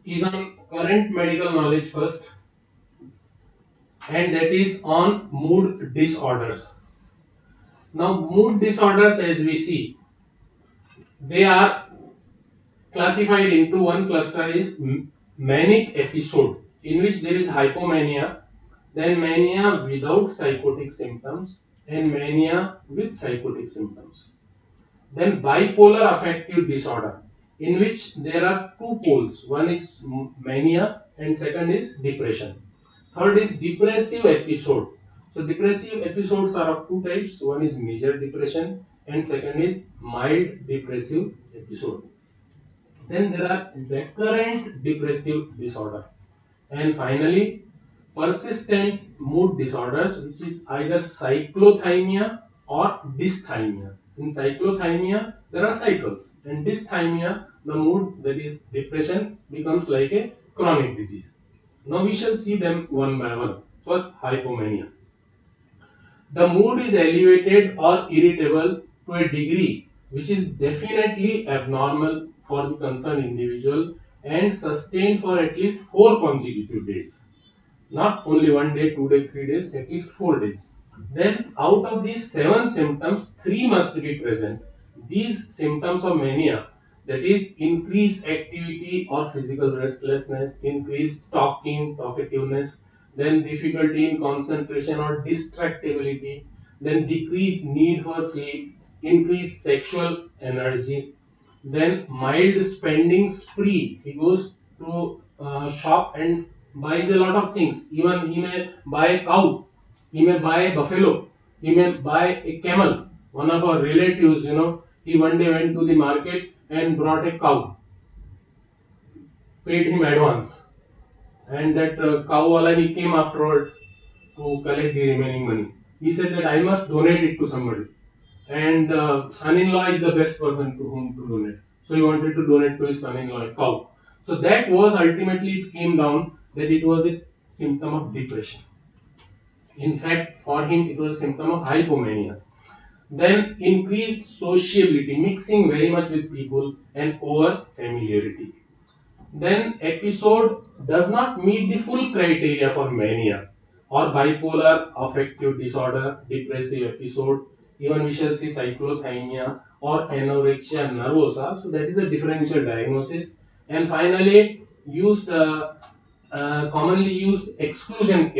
is on current medical knowledge first, and that is on mood disorders. Now, mood disorders, as we see, they are classified into one cluster is manic episode, in which there is hypomania, then mania without psychotic symptoms, and mania with psychotic symptoms. Then bipolar affective disorder, in which there are two poles. One is mania and second is depression. Third is depressive episode. So depressive episodes are of two types. One is major depression and second is mild depressive episode. Then there are recurrent depressive disorder. And finally, persistent mood disorders, which is either cyclothymia or dysthymia. In cyclothymia, there are cycles, and dysthymia, the mood, that is depression, becomes like a chronic disease. Now we shall see them one by one. First, hypomania. The mood is elevated or irritable to a degree which is definitely abnormal for the concerned individual and sustained for at least 4 consecutive days. Not only 1 day, 2 days, 3 days, at least 4 days. Then out of these 7 symptoms, 3 must be present. These symptoms of mania, that is increased activity or physical restlessness, increased talking, talkativeness, then difficulty in concentration or distractibility, then decreased need for sleep, increased sexual energy, then mild spending spree. He goes to shop and buys a lot of things. Even he may buy a cow, he may buy a buffalo, he may buy a camel. One of our relatives, he one day went to the market and brought a cow, paid him advance, and that cow wala he came afterwards to collect the remaining money. He said that I must donate it to somebody, and son-in-law is the best person to whom to donate. So he wanted to donate to his son-in-law a cow. So that was ultimately, it came down that it was a symptom of depression. In fact, for him it was a symptom of hypomania. Then increased sociability, mixing very much with people, and over familiarity. Then episode does not meet the full criteria for mania or bipolar affective disorder, depressive episode, even we shall see cyclothymia or anorexia nervosa. So that is a differential diagnosis. And finally, commonly used exclusion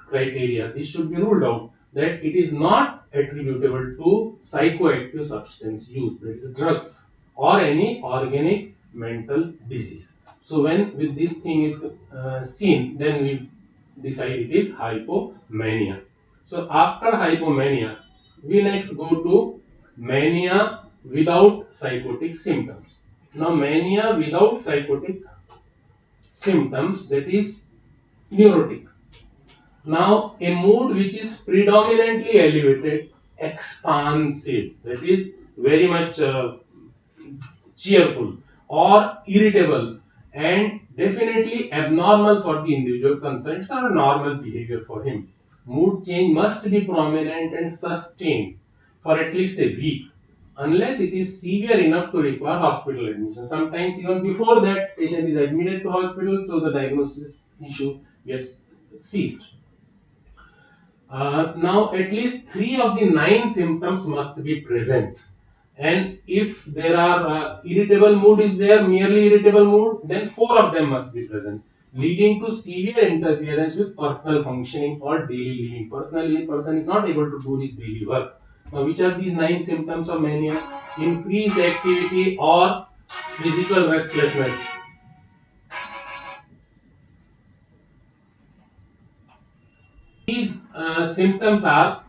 criteria. This should be ruled out, that it is not attributable to psychoactive substance use, that is drugs, or any organic mental disease. So when with this thing is seen, then we decide it is hypomania. So after hypomania, we next go to mania without psychotic symptoms. Now mania without psychotic symptoms, that is neurotic. Now a mood which is predominantly elevated, expansive, that is very much cheerful or irritable, and definitely abnormal for the individual concerned. It's not a normal behavior for him. Mood change must be prominent and sustained for at least a week, unless it is severe enough to require hospital admission. Sometimes even before that, patient is admitted to hospital, so the diagnosis issue gets ceased. Now at least 3 of the 9 symptoms must be present. And if there are irritable mood is there, merely irritable mood, then 4 of them must be present, leading to severe interference with personal functioning or daily living. Personally, a person is not able to do his daily work. Now, which are these 9 symptoms of mania? Increased activity or physical restlessness. These symptoms are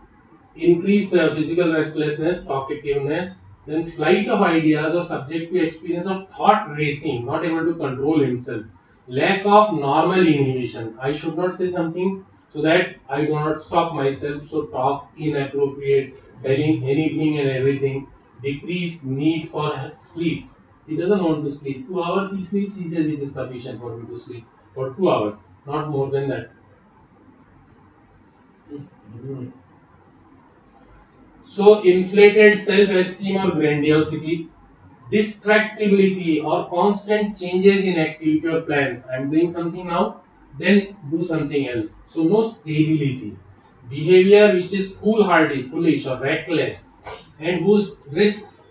increased physical restlessness, talkativeness, then flight of ideas or subjective experience of thought racing, not able to control himself, lack of normal inhibition. I should not say something so that I do not stop myself, so talk inappropriate, telling anything and everything, decreased need for sleep. He doesn't want to sleep. 2 hours he sleeps, he says it is sufficient for me to sleep for 2 hours, not more than that. So inflated self-esteem or grandiosity, distractibility or constant changes in activity or plans. I am doing something now, then do something else. So no stability. Behavior which is foolhardy, foolish or reckless, and whose risks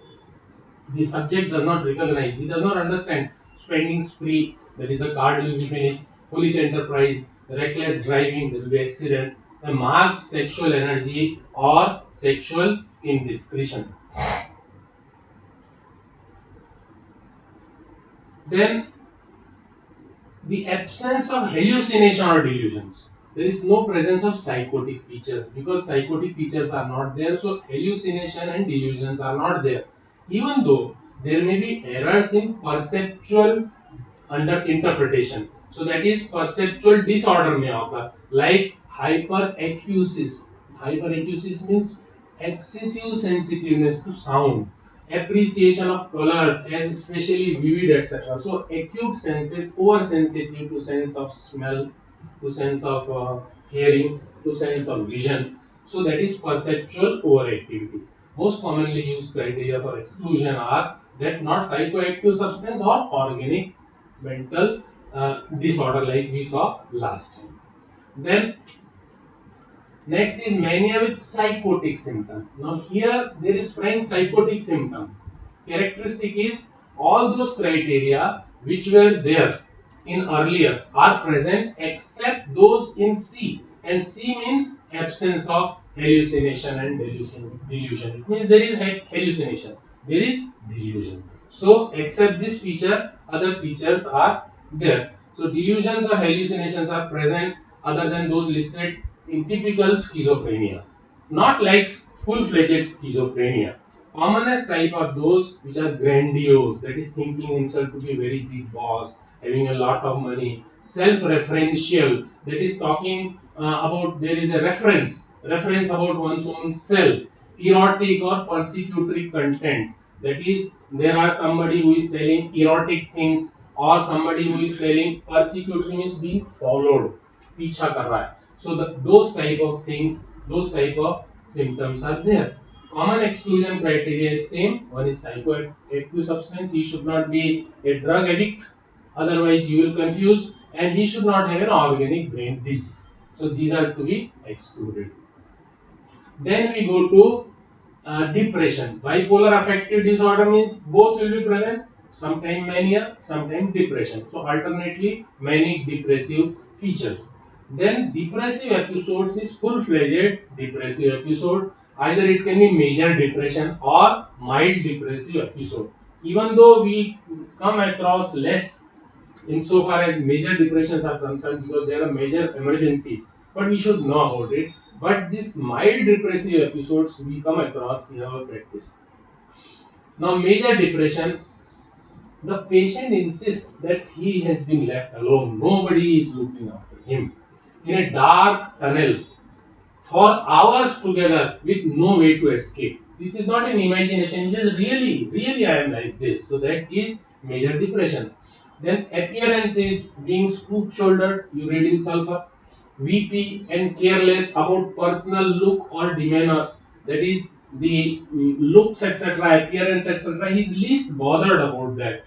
the subject does not recognize. He does not understand. Spending spree, that is the card will be finished. Foolish enterprise, reckless driving, there will be accident. A marked sexual energy or sexual indiscretion. Then the absence of hallucination or delusions. There is no presence of psychotic features because psychotic features are not there, so hallucination and delusions are not there. Even though there may be errors in perceptual under interpretation. So that is perceptual disorder may occur like hyperacusis. Hyperacusis means excessive sensitiveness to sound, appreciation of colors as especially vivid, etc. So acute senses oversensitive to sense of smell, to sense of hearing, to sense of vision. So that is perceptual overactivity. Most commonly used criteria for exclusion are that not psychoactive substance or organic mental disorder like we saw last time. Then next is mania with psychotic symptom. Now here there is frank psychotic symptom. Characteristic is all those criteria which were there in earlier are present except those in C, and C means absence of hallucination and delusion. It means there is hallucination, there is delusion. So except this feature, other features are there. So delusions or hallucinations are present other than those listed in typical schizophrenia, not like full-fledged schizophrenia. Commonest type are those which are grandiose, that is thinking himself to be very big boss, having a lot of money. Self-referential, that is talking about there is a reference about one's own self. Erotic or persecutory content, that is there are somebody who is telling erotic things or somebody who is telling persecutory means being followed, पीछा कर रहा है. So those type of things, those type of symptoms are there. Common exclusion criteria is same. One is psychoactive substance. He should not be a drug addict, otherwise you will confuse, and he should not have an organic brain disease. So these are to be excluded. Then we go to depression. Bipolar affective disorder means both will be present. Sometimes mania, sometimes depression. So alternately manic depressive features. Then depressive episodes is full-fledged depressive episode. Either it can be major depression or mild depressive episode. Even though we come across less insofar as major depressions are concerned because there are major emergencies, but we should know about it. But this mild depressive episodes we come across in our practice. Now major depression, the patient insists that he has been left alone. Nobody is looking after him in a dark tunnel for hours together with no way to escape. This is not an imagination. It is really I am like this. So that is major depression. Then appearance is being stoop-shouldered, you read in sulfur, weepy and careless about personal look or demeanor. That is the looks etc., appearance etc. He is least bothered about that.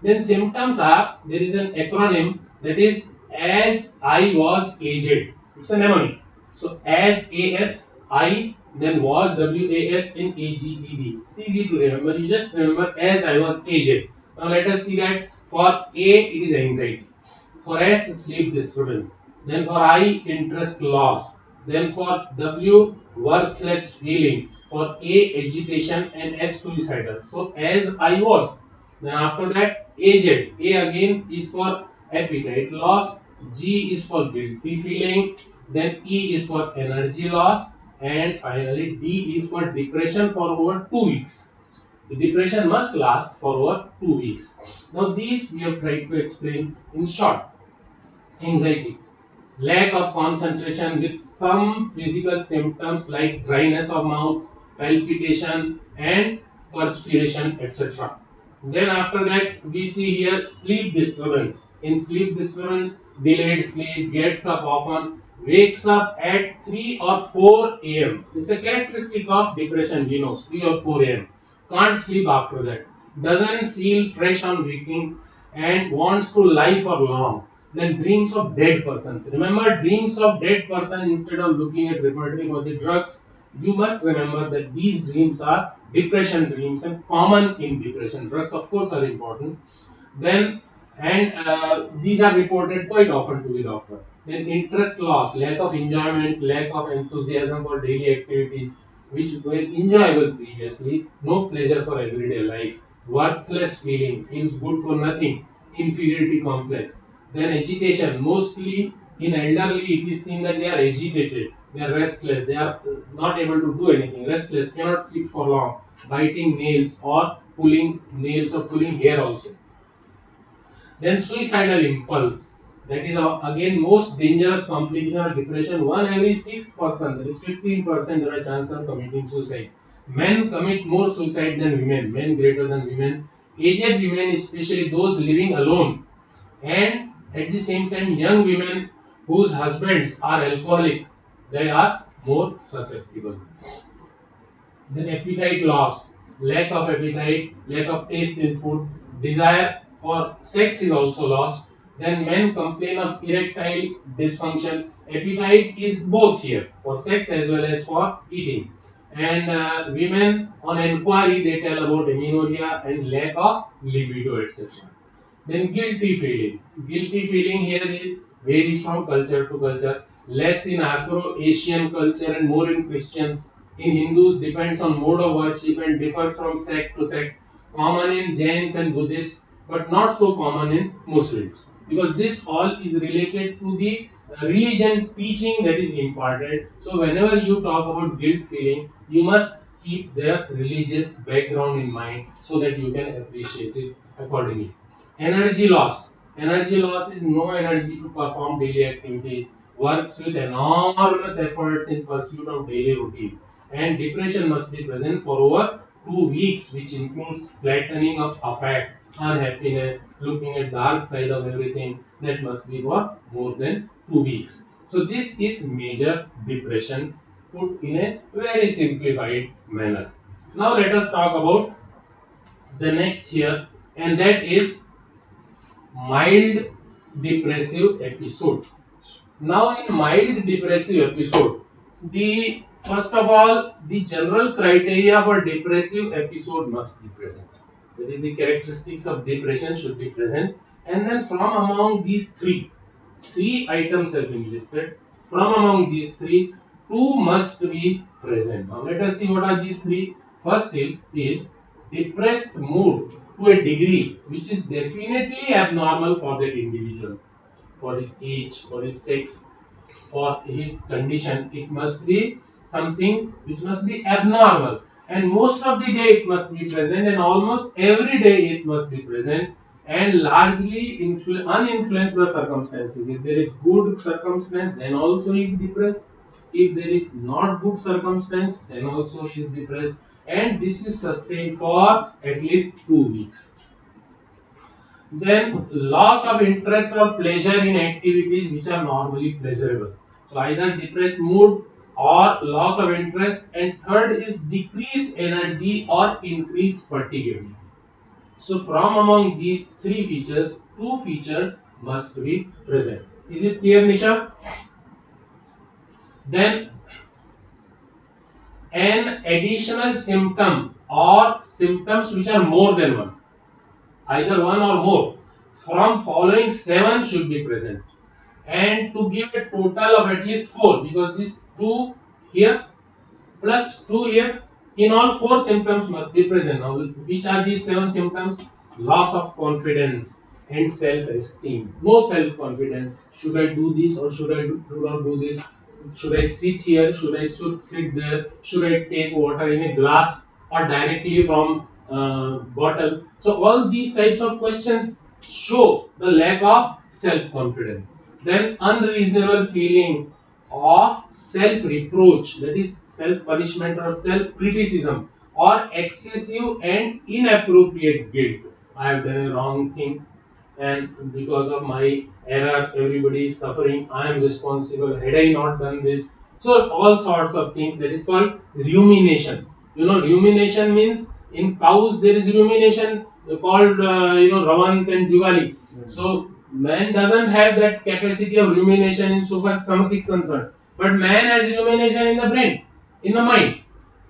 Then symptoms are, there is an acronym that is as I was aged. It's a mnemonic. So as ASI, then was WAS and AGED. It's easy to remember. You just remember as I was aged. Now let us see that for A it is anxiety. For S sleep disturbance. Then for I interest loss. Then for W worthless feeling. For A agitation and S suicidal. So as I was. Then after that aged. A again is for appetite loss. G is for guilty feeling. Then E is for energy loss. And finally D is for depression for over 2 weeks. The depression must last for over 2 weeks. Now these we have tried to explain in short. Anxiety, lack of concentration with some physical symptoms like dryness of mouth, palpitation and perspiration etc. Then after that we see here sleep disturbance. In sleep disturbance, delayed sleep, gets up often, wakes up at 3 or 4 am. It's a characteristic of depression, we know, 3 or 4 am. can't sleep after that, doesn't feel fresh on waking, and wants to lie for long. Then dreams of dead persons. Remember, dreams of dead person instead of looking at repertory for the drugs. You must remember that these dreams are depression dreams and common in depression. Drugs, of course, are important. Then, and these are reported quite often to the doctor. Then interest loss, lack of enjoyment, lack of enthusiasm for daily activities which were enjoyable previously, no pleasure for everyday life, worthless feeling, feels good for nothing, inferiority complex. Then agitation, mostly in elderly it is seen that they are agitated, they are restless, they are not able to do anything, restless, cannot sit for long, biting nails or pulling hair also. Then suicidal impulse. That is again most dangerous complication of depression. One every sixth person, that is 15%, there are chances of committing suicide. Men commit more suicide than women, men greater than women. Aged women, especially those living alone, and at the same time young women whose husbands are alcoholic, they are more susceptible. Then appetite loss, lack of appetite, lack of taste in food, desire for sex is also lost. Then men complain of erectile dysfunction. Appetite is both here for sex as well as for eating. And women on inquiry they tell about amenorrhea and lack of libido, etc. Then guilty feeling. Guilty feeling here is varies from culture to culture. Less in Afro-Asian culture and more in Christians. In Hindus depends on mode of worship and differs from sect to sect. Common in Jains and Buddhists, but not so common in Muslims. Because this all is related to the religion teaching that is imparted. So whenever you talk about guilt feeling, you must keep their religious background in mind so that you can appreciate it accordingly. Energy loss. Energy loss is no energy to perform daily activities, works with enormous efforts in pursuit of daily routine. And depression must be present for over 2 weeks, which includes flattening of affect, unhappiness, looking at dark side of everything. That must be for more than 2 weeks. So this is major depression put in a very simplified manner. Now let us talk about the next here, and that is mild depressive episode. Now in mild depressive episode, the first of all the general criteria for depressive episode must be present. That is, the characteristics of depression should be present, and then from among these three items have been listed. From among these three, two must be present. Now let us see what are these three. First is depressed mood to a degree which is definitely abnormal for that individual, for his age, for his sex, for his condition. It must be something which must be abnormal, and most of the day it must be present, and almost every day it must be present, and largely uninfluenced by circumstances. If there is good circumstance, then also he is depressed. If there is not good circumstance, then also he is depressed, and this is sustained for at least 2 weeks. Then loss of interest or pleasure in activities which are normally pleasurable. So either depressed mood or loss of interest, and third is decreased energy or increased fatigue. So from among these three features, two features must be present. Is it clear, Nisha? Then an additional symptom or symptoms which are more than one, either one or more, from following 7 should be present, and to give a total of at least 4, because this 2 here plus 2 here, in all 4 symptoms must be present. Now which are these 7 symptoms? Loss of confidence and self-esteem. No self-confidence. Should I do this or should I do not do this? Should I sit here? Should I sit there? Should I take water in a glass or directly from bottle? So all these types of questions show the lack of self-confidence. Then unreasonable feeling of self-reproach, that is self-punishment or self-criticism, or excessive and inappropriate guilt. I have done a wrong thing, and because of my error everybody is suffering. I am responsible. Had I not done this? So all sorts of things. That is called rumination. You know, rumination means In cows, there is rumination called Ravant and Jugali. So man doesn't have that capacity of rumination in so far as stomach is concerned. But man has rumination in the brain, in the mind.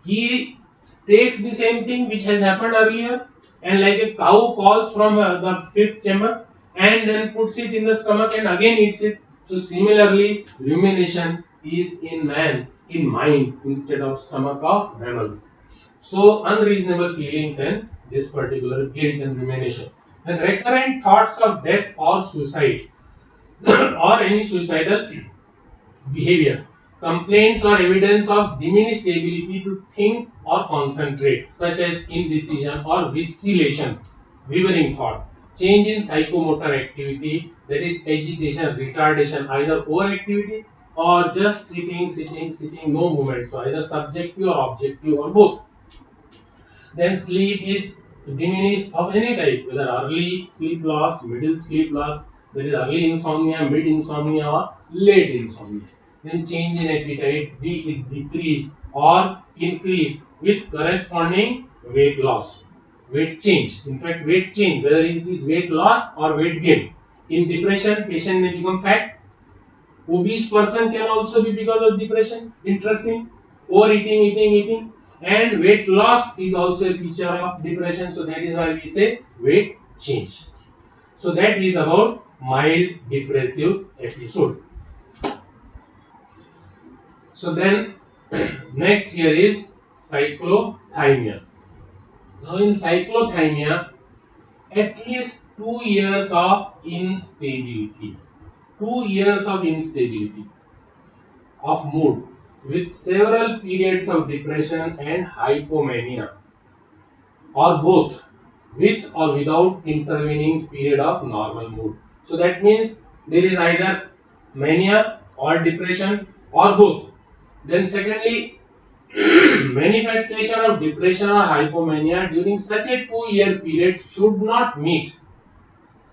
He takes the same thing which has happened earlier, and like a cow calls from the fifth chamber and then puts it in the stomach and again eats it. So similarly, rumination is in man, in mind instead of stomach of mammals. So unreasonable feelings and this particular guilt and rumination. And recurrent thoughts of death or suicide or any suicidal behavior. Complaints or evidence of diminished ability to think or concentrate, such as indecision or vacillation, wavering thought. Change in psychomotor activity, that is agitation, retardation, either overactivity or just sitting, no movement. So either subjective or objective or both. Then sleep is diminished of any type, whether early sleep loss, middle sleep loss, that is early insomnia, mid insomnia or late insomnia. Then change in appetite, be it decrease or increase with corresponding weight loss. Weight change, in fact weight change, whether it is weight loss or weight gain. In depression, patient may become fat. Obese person can also be because of depression. Interesting. Overeating, eating. And weight loss is also a feature of depression. So that is why we say weight change. So that is about mild depressive episode. So then next here is cyclothymia. Now in cyclothymia, at least 2 years of instability. 2 years of instability of mood with several periods of depression and hypomania, or both, with or without intervening period of normal mood. So that means there is either mania or depression or both. Then secondly, manifestation of depression or hypomania during such a 2-year period should not meet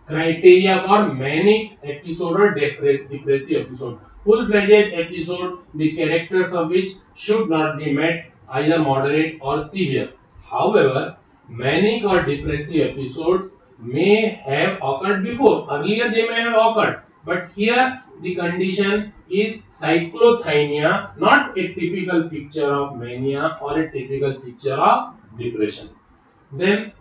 criteria for manic episode or depressive episode. Full-fledged episode, the characters of which should not be met, either moderate or severe. However, manic or depressive episodes may have occurred before. Earlier they may have occurred, but here the condition is cyclothymia, not a typical picture of mania or a typical picture of depression. Then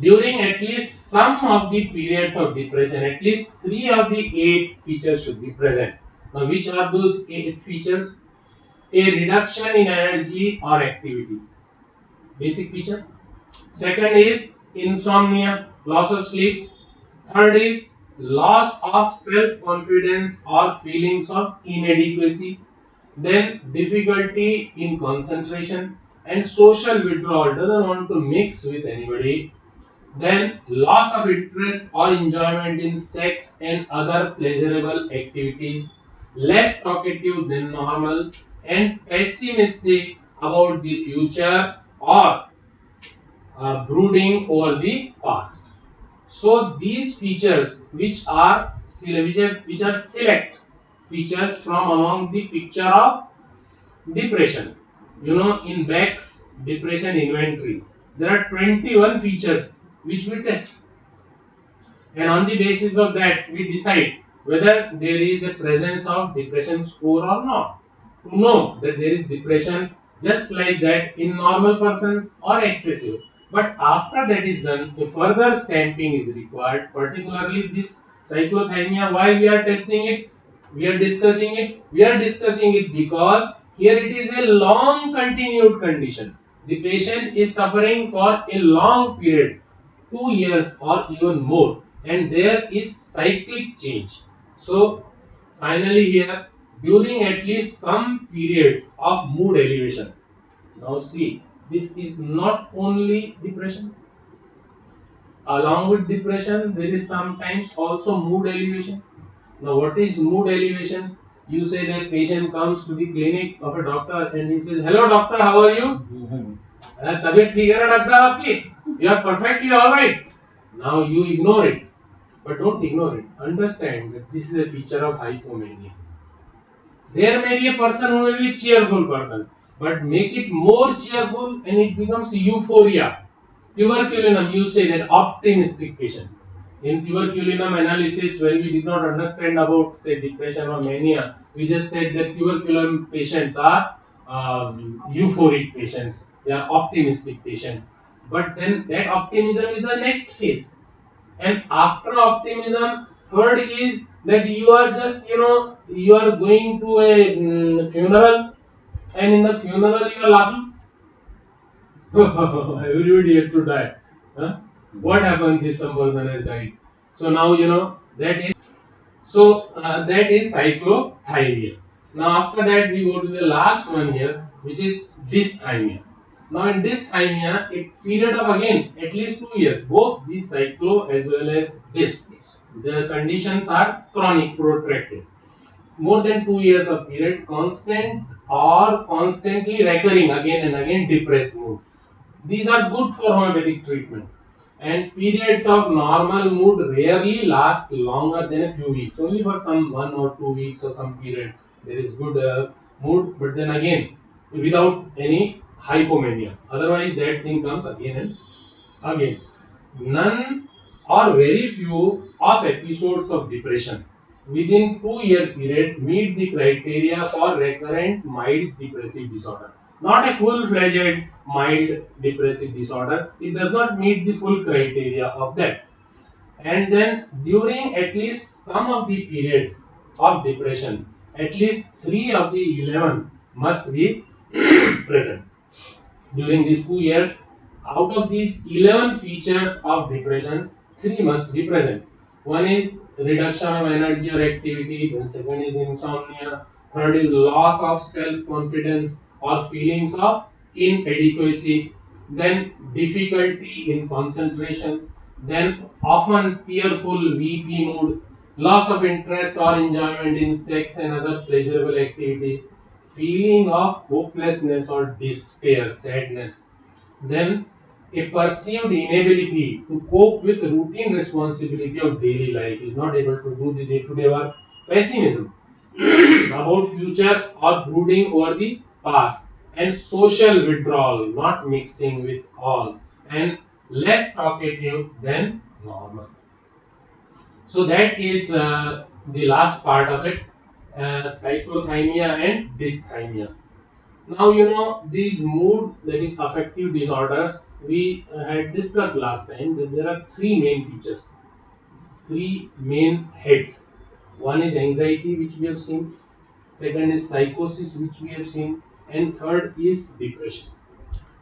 during at least some of the periods of depression, at least 3 of the 8 features should be present. Now, which are those 8 features? A reduction in energy or activity, basic feature. Second is insomnia, loss of sleep. Third is loss of self-confidence or feelings of inadequacy. Then difficulty in concentration and social withdrawal, doesn't want to mix with anybody. Then loss of interest or enjoyment in sex and other pleasurable activities, less talkative than normal, and pessimistic about the future or brooding over the past. So these features which are select features from among the picture of depression. In Beck's depression inventory, there are 21 features which we test, and on the basis of that we decide whether there is a presence of depression score or not, to know that there is depression just like that in normal persons or excessive. But after that is done, a further stamping is required, particularly this cyclothymia. Why we are testing it, we are discussing it because here it is a long continued condition. The patient is suffering for a long period, 2 years or even more, and there is cyclic change. So finally here, during at least some periods of mood elevation. Now see, this is not only depression. Along with depression, there is sometimes also mood elevation. Now what is mood elevation? You say that patient comes to the clinic of a doctor and he says, "Hello doctor, how are you? तबीयत ठीक है ना doctor साहब आपकी? You are perfectly alright." Now you ignore it, but don't ignore it. Understand that this is a feature of hypomania. There may be a person who may be a cheerful person, but make it more cheerful and it becomes euphoria. Tuberculinum, you say that optimistic patient. In tuberculinum analysis, when we did not understand about say depression or mania, we just said that tuberculum patients are euphoric patients. They are optimistic patients. But then that optimism is the next phase. And after optimism, third is that you are just you are going to a funeral, and in the funeral you are laughing. Everybody has to die. Huh? What happens if some person has died? So now that is that is cyclothymia. Now after that we go to the last one here, which is dysthymia. Now in dysthymia, a period of again at least 2 years, both the cyclo as well as this. The conditions are chronic, protracted. More than 2 years of period, constant or constantly recurring again and again depressed mood. These are good for homeopathic treatment. And periods of normal mood rarely last longer than a few weeks. Only for some 1 or 2 weeks or some period there is good mood, but then again without any hypomania. Otherwise that thing comes again and again. None or very few of episodes of depression within 2 year period meet the criteria for recurrent mild depressive disorder. Not a full-fledged mild depressive disorder. It does not meet the full criteria of that. And then during at least some of the periods of depression, at least 3 of the 11 must be present. During these 2 years, out of these 11 features of depression, 3 must be present. One is reduction of energy or activity, then second is insomnia, third is loss of self-confidence or feelings of inadequacy, then difficulty in concentration, then often tearful, weepy mood, loss of interest or enjoyment in sex and other pleasurable activities, feeling of hopelessness or despair, sadness, then a perceived inability to cope with routine responsibility of daily life, is not able to do the day-to-day work, pessimism about future or brooding over the past, and social withdrawal, not mixing with all, and less talkative than normal. So that is the last part of it, cyclothymia and dysthymia. Now these mood, that is affective disorders, we had discussed last time that there are three main features, three main heads. One is anxiety, which we have seen, second is psychosis, which we have seen, and third is depression.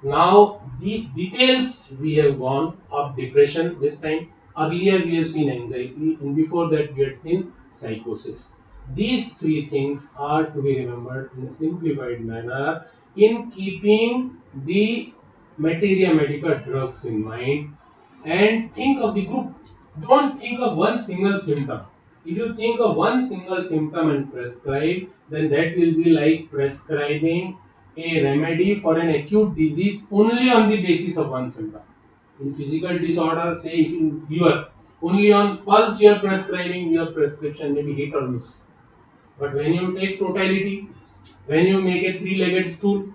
Now these details we have gone of depression this time. Earlier we have seen anxiety, and before that we had seen psychosis. These three things are to be remembered in a simplified manner in keeping the materia medica drugs in mind, and think of the group. Don't think of one single symptom. If you think of one single symptom and prescribe, then that will be like prescribing a remedy for an acute disease only on the basis of one symptom. In physical disorder, say in fever, only on pulse you are prescribing your prescription, maybe hit or miss. But when you take totality, when you make a three-legged stool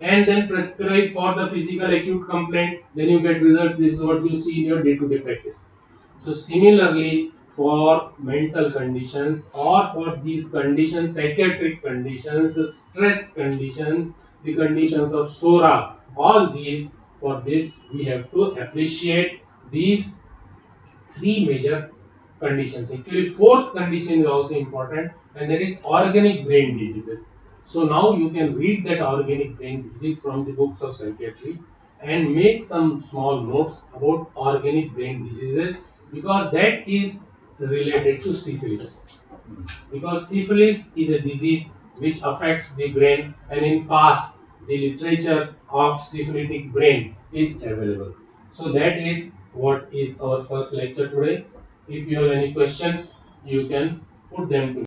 and then prescribe for the physical acute complaint, then you get result. This is what you see in your day-to-day practice. So similarly, for mental conditions or for these conditions, psychiatric conditions, stress conditions, the conditions of SORA, all these, for this we have to appreciate these three major conditions. Actually, fourth condition is also important, and that is organic brain diseases. So now you can read that organic brain disease from the books of psychiatry and make some small notes about organic brain diseases, because that is related to syphilis. Because syphilis is a disease which affects the brain, and in past the literature of syphilitic brain is available. So that is what is our first lecture today. If you have any questions, you can put them to